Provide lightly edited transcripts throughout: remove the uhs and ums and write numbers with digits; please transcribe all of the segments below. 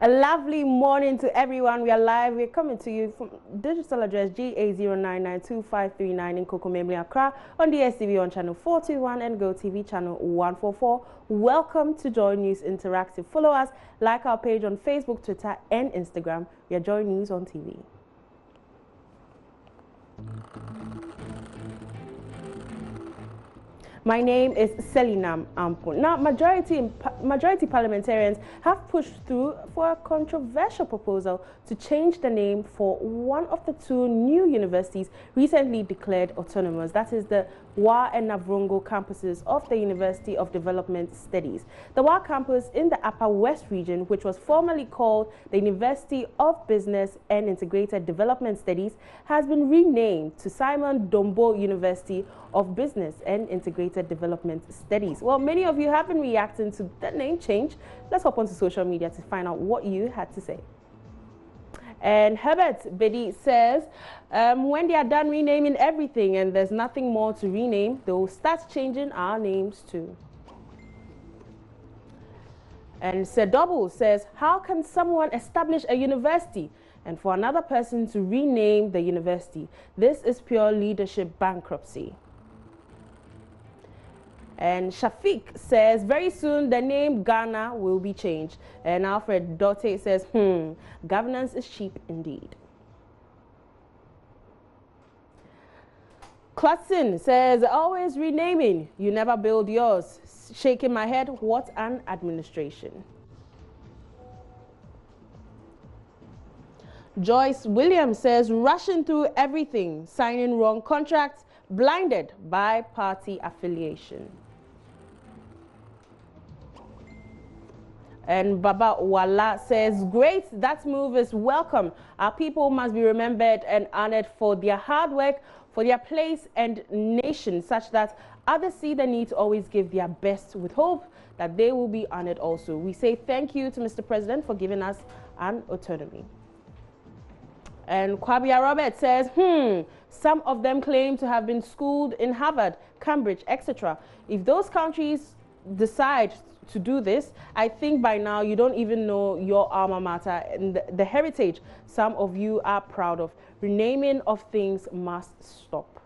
A lovely morning to everyone. We are live. We're coming to you from digital address GA09925539 in Kokomemri, Accra, on the STV on channel 421 and GoTV channel 144. Welcome to Joy News Interactive. Follow us, like our page on Facebook, Twitter, and Instagram. We are Joy News on TV. My name is Selinam Ampo. Now, majority parliamentarians have pushed through for a controversial proposal to change the name for one of the two new universities recently declared autonomous. That is the Wa and Navrongo campuses of the University of Development Studies. The Wa campus in the Upper West region, which was formerly called the University of Business and Integrated Development Studies, has been renamed to Simon Dombo University of Business and Integrated Development Studies. Well, many of you have been reacting to the name change. Let's hop onto social media to find out what you had to say. And Herbert Bedi says, when they are done renaming everything and there's nothing more to rename, they'll start changing our names too. And Sedobu says, how can someone establish a university and for another person to rename the university? This is pure leadership bankruptcy. And Shafiq says, very soon the name Ghana will be changed. And Alfred Dotte says, governance is cheap indeed. Klutson says, always renaming, you never build yours. Shaking my head, what an administration. Joyce Williams says, rushing through everything, signing wrong contracts, blinded by party affiliation. And Baba Wala says, great, that move is welcome. Our people must be remembered and honored for their hard work, for their place and nation, such that others see the need to always give their best with hope that they will be honored also. We say thank you to Mr. President for giving us an autonomy. And Kwabia Robert says, some of them claim to have been schooled in Harvard, Cambridge, etc. If those countries decide to do this, I think by now you don't even know your alma mater and the heritage some of you are proud of. Renaming of things must stop.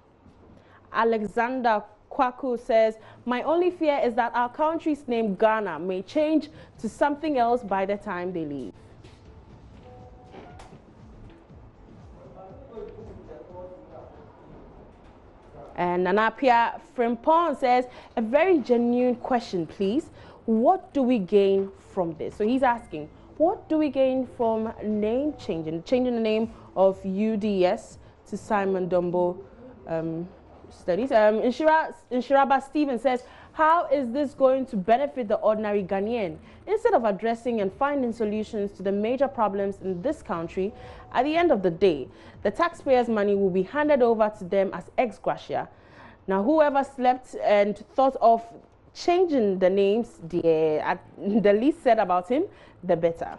Alexander Kwaku says, my only fear is that our country's name Ghana may change to something else by the time they leave. And Nanapia Frimpon says, a very genuine question, please. What do we gain from this? So he's asking, what do we gain from name changing the name of UDS to Simon Dombo Studies? Inshiraba Stephen says, how is this going to benefit the ordinary Ghanaian? Instead of addressing and finding solutions to the major problems in this country, at the end of the day, the taxpayers' money will be handed over to them as ex gratia. Now, whoever slept and thought of changing the names, the least said about him, the better.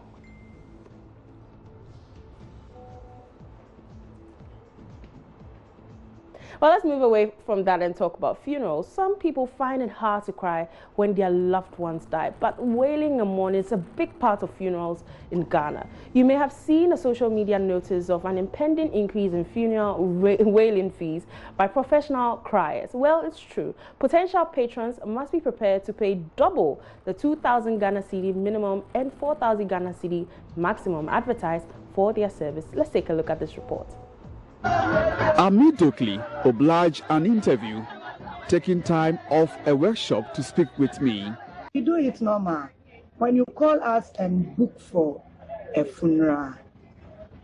Well, let's move away from that and talk about funerals. Some people find it hard to cry when their loved ones die, but wailing and mourning is a big part of funerals in Ghana. You may have seen a social media notice of an impending increase in funeral wailing fees by professional criers. Well, it's true. Potential patrons must be prepared to pay double the 2,000 Ghana cedi minimum and 4,000 Ghana cedi maximum advertised for their service. Let's take a look at this report. Ami Dokli obliged an interview, taking time off a workshop to speak with me. We do it normal. When you call us and book for a funeral,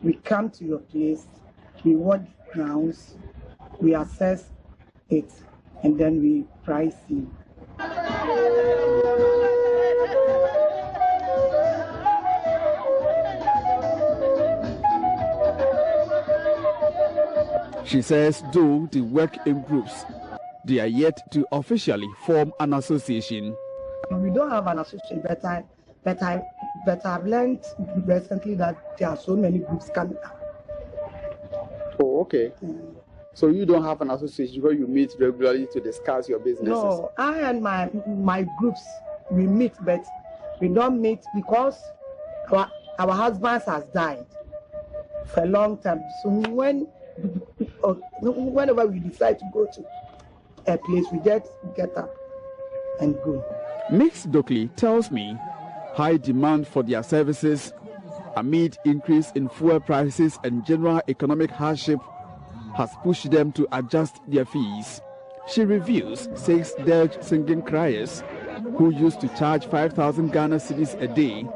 we come to your place, we watch grounds, we assess it, and then we price you. She says though the work in groups, they are yet to officially form an association. We don't have an association, but I've learned recently that there are so many groups coming up. Oh, okay. So you don't have an association where you meet regularly to discuss your businesses? No, I and my groups, we meet, but we don't meet because our husbands has died for a long time. So whenever we decide to go to a place, we just get up and go. Miss Dockley tells me high demand for their services amid increase in fuel prices and general economic hardship has pushed them to adjust their fees. She reviews 6 dirge singing criers who used to charge 5,000 Ghana cedis a day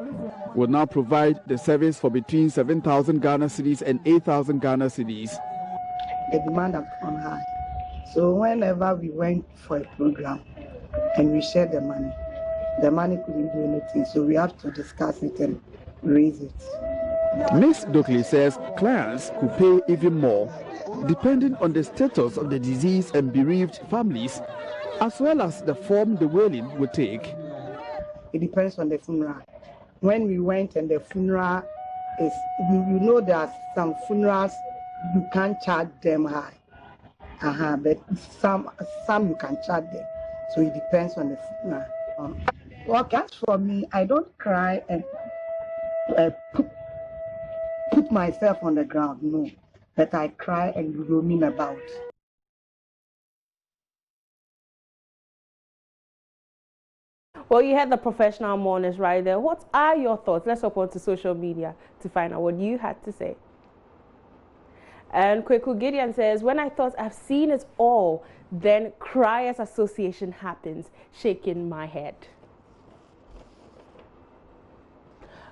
will now provide the service for between 7,000 Ghana cedis and 8,000 Ghana cedis. The demand has gone high. So whenever we went for a program and we shared the money couldn't do anything. So we have to discuss it and raise it. Ms. Dockley says clients could pay even more, depending on the status of the disease and bereaved families, as well as the form the wailing will take. It depends on the funeral. When we went and the funeral is, you know there are some funerals you can't charge them high. But some you can charge them. So it depends on the funeral. Well, as for me, I don't cry and put myself on the ground, no. But I cry and roaming about. Well, you had the professional mourners right there. What are your thoughts? Let's hop on to social media to find out what you had to say. And Kweku Gideon says, when I thought I've seen it all, then Criers Association happens, shaking my head.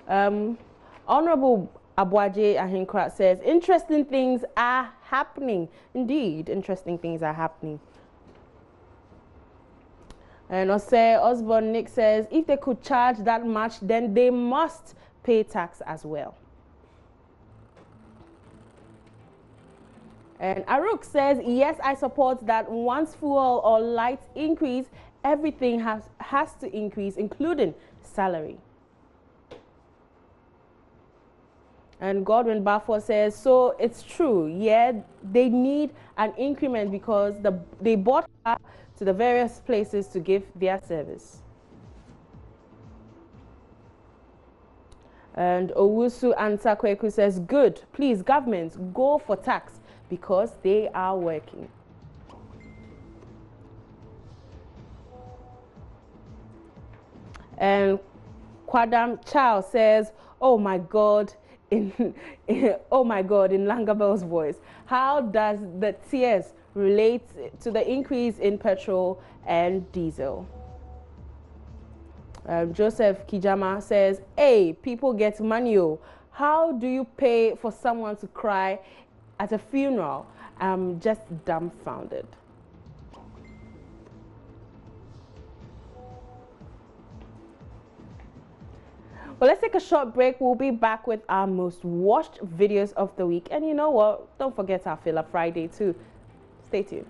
Honorable Abuaje Ahinkra says, interesting things are happening. Indeed, interesting things are happening. And Osborne Nick says, if they could charge that much, then they must pay tax as well. And Aruk says, yes, I support that once fuel or lights increase, everything has to increase, including salary. And Godwin Bafo says, so it's true, yeah, they need an increment because they bought car to the various places to give their service. And Owusu Antakweku says, good, please governments go for tax because they are working. And Kwadam Chow says, oh my God, oh my God, in Langabel's voice, how does the tears relate to the increase in petrol and diesel? Joseph Kijama says, hey, people get money. Oh. How do you pay for someone to cry at a funeral? I'm just dumbfounded. Well, let's take a short break. We'll be back with our most watched videos of the week. And you know what? Don't forget our Fill Up Friday too. Stay tuned.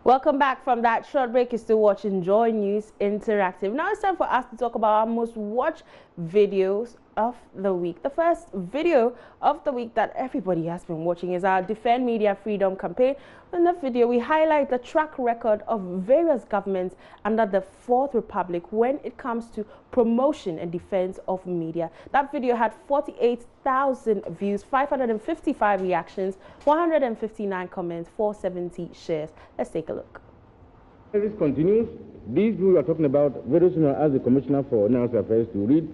Welcome back from that short break. You're still watching JoyNews Interactive. Now it's time for us to talk about our most watched videos of the week. The first video of the week that everybody has been watching is our Defend Media Freedom campaign. In the video, we highlight the track record of various governments under the Fourth Republic when it comes to promotion and defense of media. That video had 48,000 views, 555 reactions, 159 comments, 470 shares. Let's take a look. This continues. These we are talking about very soon. As the Commissioner for National Affairs to read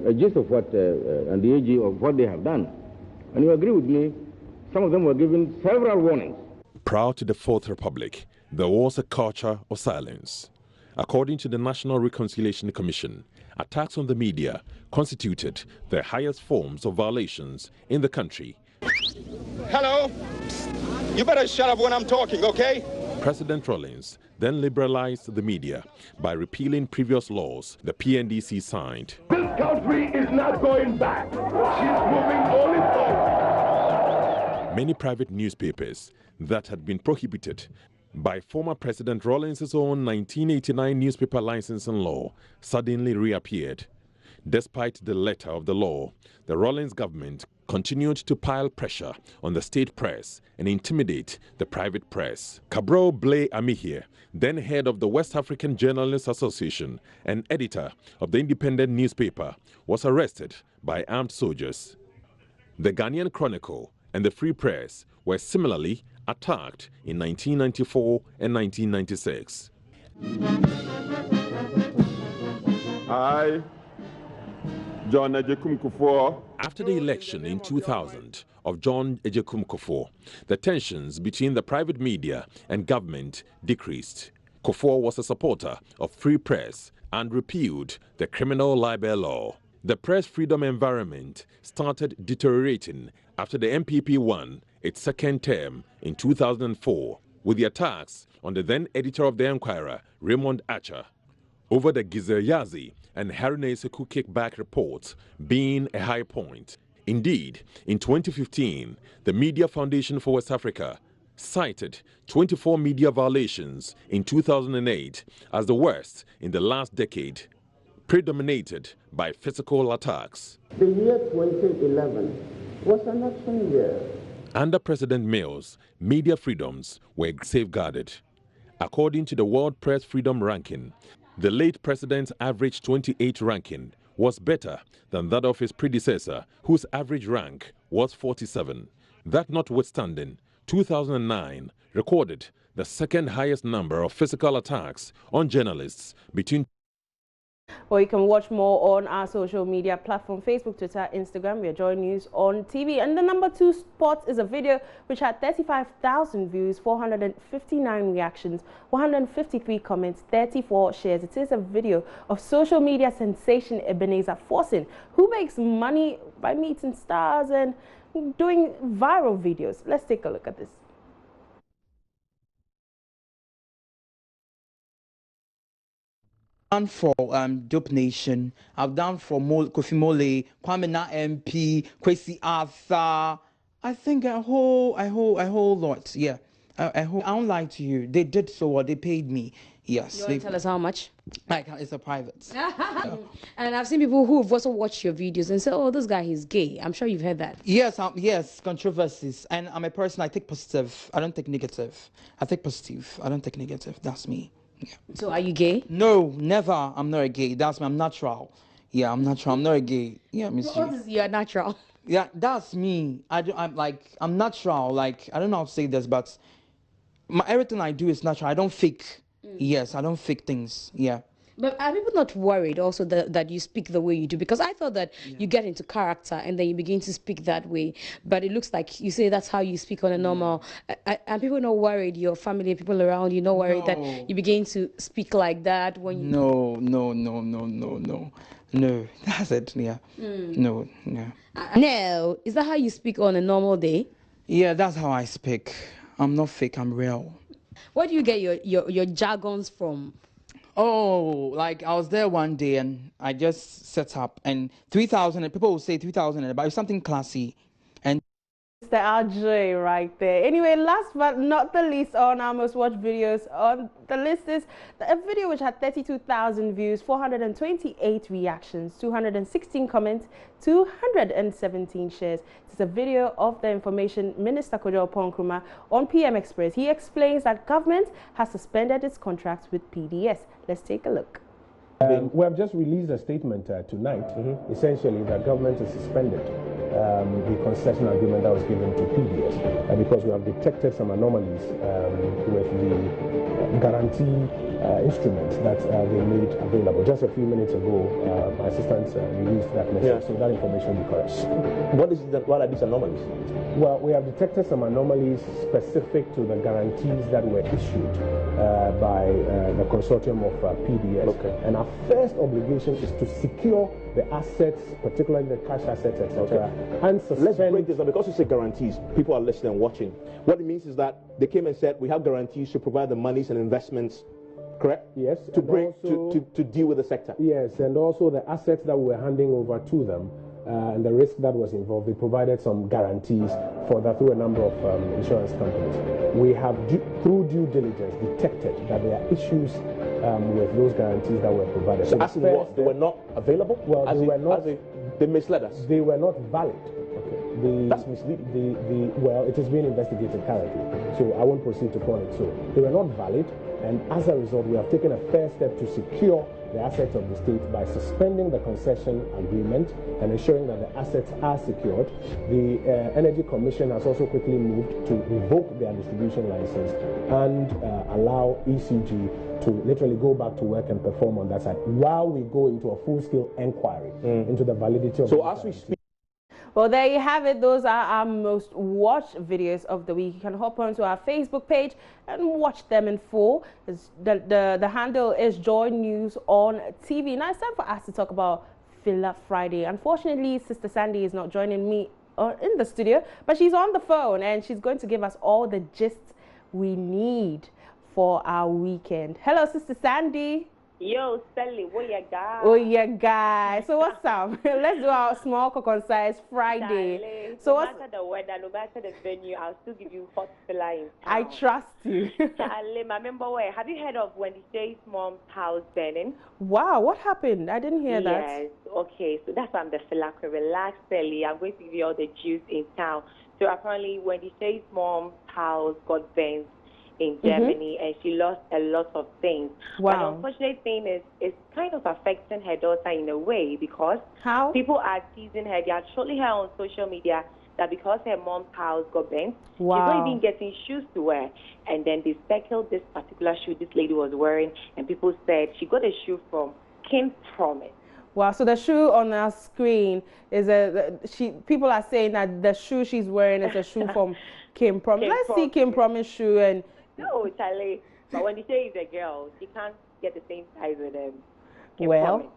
a gist of what and the AG of what they have done. And you agree with me, some of them were given several warnings. Prior to the Fourth Republic, there was a culture of silence. According to the National Reconciliation Commission, attacks on the media constituted the highest forms of violations in the country. Hello? You better shut up when I'm talking, okay? President Rawlings then liberalized the media by repealing previous laws the PNDC signed. This country is not going back. She's moving only forward. Many private newspapers that had been prohibited by former President Rawlings' own 1989 newspaper licensing law suddenly reappeared. Despite the letter of the law, the Rawlings government continued to pile pressure on the state press and intimidate the private press. Cabral Blay Amihie, then head of the West African Journalists Association and editor of the independent newspaper, was arrested by armed soldiers. The Ghanaian Chronicle and the Free Press were similarly attacked in 1994 and 1996. John Ejekum Kufuor. After the election in 2000 of John Ejekum Kufuor, the tensions between the private media and government decreased. Kufuor was a supporter of free press and repealed the criminal libel law. The press freedom environment started deteriorating after the MPP won its second term in 2004 with the attacks on the then editor of the Enquirer, Raymond Archer, over the Gizeryazi and Harune Seku kickback reports being a high point. Indeed, in 2015, the Media Foundation for West Africa cited 24 media violations in 2008 as the worst in the last decade, predominated by physical attacks. The year 2011 was an action year. Under President Mills, media freedoms were safeguarded. According to the World Press Freedom Ranking, the late president's average 28 ranking was better than that of his predecessor, whose average rank was 47. That notwithstanding, 2009 recorded the second highest number of physical attacks on journalists between. Well, you can watch more on our social media platform, Facebook, Twitter, Instagram. We are JoyNews on TV. And the number 2 spot is a video which had 35,000 views, 459 reactions, 153 comments, 34 shares. It is a video of social media sensation Ebenezer Forson, who makes money by meeting stars and doing viral videos. Let's take a look at this. Done for Dope Nation. I've done for Kofi Mole, Kwame Na MP, Kwesi Arthur. I think a whole lot. Yeah, I don't lie to you. They did so well. They paid me. Yes. You want to tell us how much? Like it's a private. Yeah. And I've seen people who have also watched your videos and said, "Oh, this guy is gay." I'm sure you've heard that. Yes, yes, controversies. And I'm a person. I take positive. I don't take negative. I take positive. I don't take negative. That's me. Yeah. So are you gay? No, never. I'm not a gay. That's me. I'm natural. Yeah, I'm natural. I'm not a gay. Yeah, Miss What is you're natural? Yeah, that's me. I'm natural. Like, I don't know how to say this, but everything I do is natural. I don't fake. Yes, I don't fake things. Yeah. But are people not worried also that you speak the way you do? Because I thought that you get into character and then you begin to speak that way. But it looks like you say that's how you speak on a normal. And people not worried, your family, people around you, not worried that you begin to speak like that when you... No, that's it. Yeah. No. No, is that how you speak on a normal day? Yeah, that's how I speak. I'm not fake, I'm real. Where do you get your jargons from? Oh, like I was there one day and I just set up and 3,000, people will say 3,000, but it's something classy. And Mr. RJ right there. Anyway, last but not the least on our most watched videos on the list is a video which had 32,000 views, 428 reactions, 216 comments, 217 shares. It's a video of the Information Minister Kojo Nkrumah on PM Express. He explains that government has suspended its contracts with PDS. Let's take a look. We have just released a statement tonight, essentially that government has suspended the concession agreement that was given to PDS because we have detected some anomalies with the guarantee instruments that they made available. Just a few minutes ago, my assistant released that message, so that information will be correct. What are these anomalies? Well, we have detected some anomalies specific to the guarantees that were issued by the consortium of PDS. Okay. And our first obligation is to secure the assets, particularly the cash assets, etc. And let's break this down, because you say guarantees, people are listening and watching. What it means is that they came and said we have guarantees to provide the monies and investments, correct? Yes. To deal with the sector. Yes, and also the assets that we were handing over to them and the risk that was involved, they provided some guarantees for that through a number of insurance companies. We have, through due diligence, detected that there are issues with those guarantees that were provided. So as in what? They were not available? Well, they were not. They misled us. They were not valid. Okay. That's misleading. Well, it is being investigated currently, so I won't proceed to call it so. They were not valid, and as a result, we have taken a fair step to secure the assets of the state by suspending the concession agreement and ensuring that the assets are secured. The Energy Commission has also quickly moved to revoke their distribution license and allow ECG to literally go back to work and perform on that side while we go into a full-scale inquiry into the validity of. So as we speak. Well, there you have it. Those are our most watched videos of the week. You can hop onto our Facebook page and watch them in full. The handle is JoyNews on TV. Now it's time for us to talk about Filler Friday. Unfortunately, Sister Sandy is not joining me in the studio, but she's on the phone and she's going to give us all the gist we need for our weekend. Hello, Sister Sandy. Yo, Sally, what you got? Oh, yeah, guys. So what's up? Let's do our small, concise Friday. Charlie, So no what's... matter the weather, no matter the venue, I'll still give you hot filler in town. I trust you. Charlie, my member, have you heard of Wendy Shay's mom's house burning? Wow, what happened? I didn't hear that. Yes, okay, so that's why I'm the filler. Relax, Sally. I'm going to give you all the juice in town. So apparently, Wendy Shay's mom's house got burned in Germany, and she lost a lot of things. Wow. But the unfortunate thing is, it's kind of affecting her daughter in a way because how people are teasing her. They are trolling her on social media that because her mom's house got burnt, wow, she's not even getting shoes to wear. And then they speculated this particular shoe this lady was wearing, and people said she got a shoe from King Promise. Wow, so the shoe on our screen is people are saying that the shoe she's wearing is a shoe from Kim Promise. Let's see Kim Promise shoe and... No, Charlie. But when they say it's a girl, she can't get the same size with them. Well.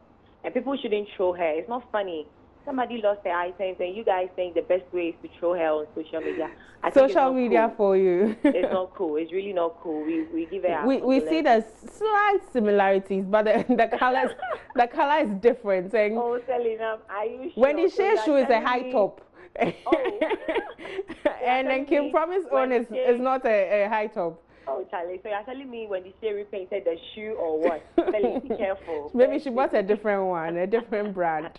And people shouldn't troll her. It's not funny. Somebody lost their items, and you guys think the best way is to troll her on social media. Social media cool. For you. It's not cool. It's really not cool. We give her. We see the slight similarities, but the color is different. And oh, Selena, are you sure? Wendy Shay's shoe is a high top. Oh. And then Kim Promise own is not a high top. Oh, Charlie, so you're telling me when the Shay repainted the shoe or what? Charlie, be careful. Maybe she bought a different one, a different brand.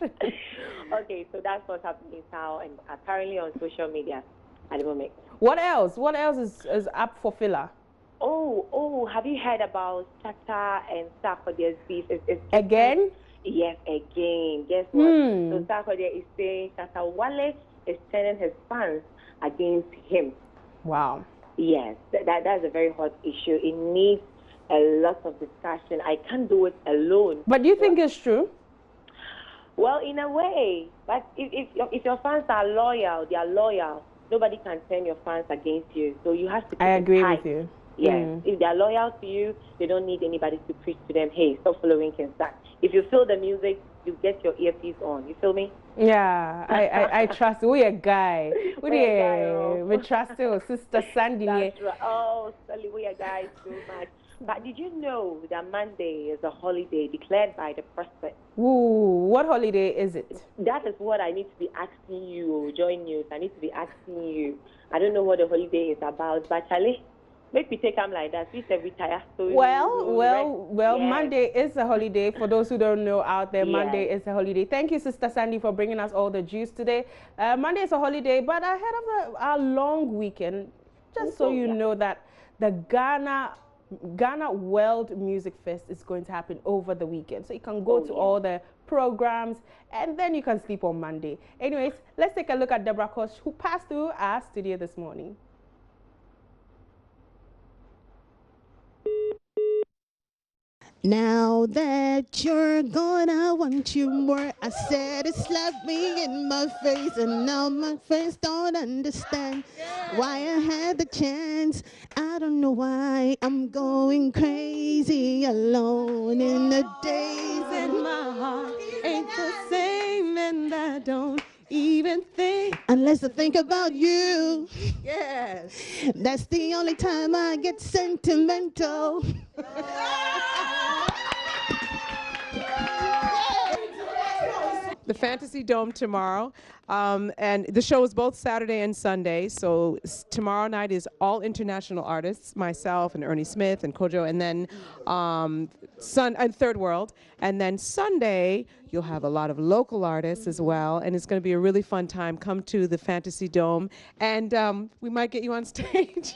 Okay, so that's what's happening now and apparently on social media at the moment. What else? What else is up for filler? Oh, have you heard about Chapter and Sarkodie's beef? Again? Yes, again. Guess what? So Sarkodie is saying Chapter Wale is turning his fans against him. Wow. Yes, that's a very hot issue. It needs a lot of discussion. I can't do it alone. But do you think it's true? Well, in a way. But if your fans are loyal, they are loyal. Nobody can turn your fans against you. So you have to keep I agree tight. with you. Yes. If they are loyal to you, they don't need anybody to preach to them, hey, stop following King Sack. If you feel the music, you get your earpiece on. You feel me? Yeah, I trust you. We a guy. We trust you, Sister Sandy. That's right. Oh, Sally, we a guys so much. But did you know that Monday is a holiday declared by the president? Ooh, what holiday is it? That is what I need to be asking you, JoyNews. I need to be asking you. I don't know what the holiday is about, but Charlie, make me take them like that. Please retire. So Well, yes. Monday is a holiday. For those who don't know out there, yes. Monday is a holiday. Thank you, Sister Sandy, for bringing us all the juice today. Monday is a holiday, but ahead of our long weekend, just so you know that the Ghana World Music Fest is going to happen over the weekend. So you can go to all the programs and then you can sleep on Monday. Anyways, let's take a look at Deborah Kosh, who passed through our studio this morning. Now that you're gone, I want you more. I said it slapped me in my face, and now my face don't understand why I had the chance. I don't know why I'm going crazy alone in the days, and my heart ain't the same, and I don't even think unless I think about you. Yes, that's the only time I get sentimental. the Fantasy Dome tomorrow. And the show is both Saturday and Sunday. So tomorrow night is all international artists, myself and Ernie Smith and Kojo, and then Third World. And then Sunday, you'll have a lot of local artists as well. And it's going to be a really fun time. Come to the Fantasy Dome. And we might get you on stage.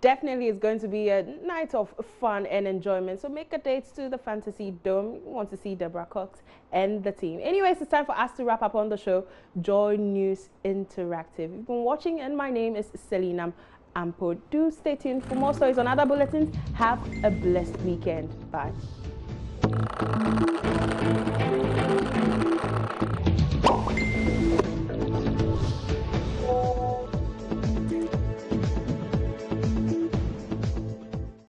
Definitely it's going to be a night of fun and enjoyment. So make a date to the Fantasy Dome. You want to see Deborah Cox and the team. Anyways, it's time for us to wrap up on the show, Joy News Interactive. You've been watching, and my name is Selina Ampo. Do stay tuned for more stories on other bulletins. Have a blessed weekend. Bye.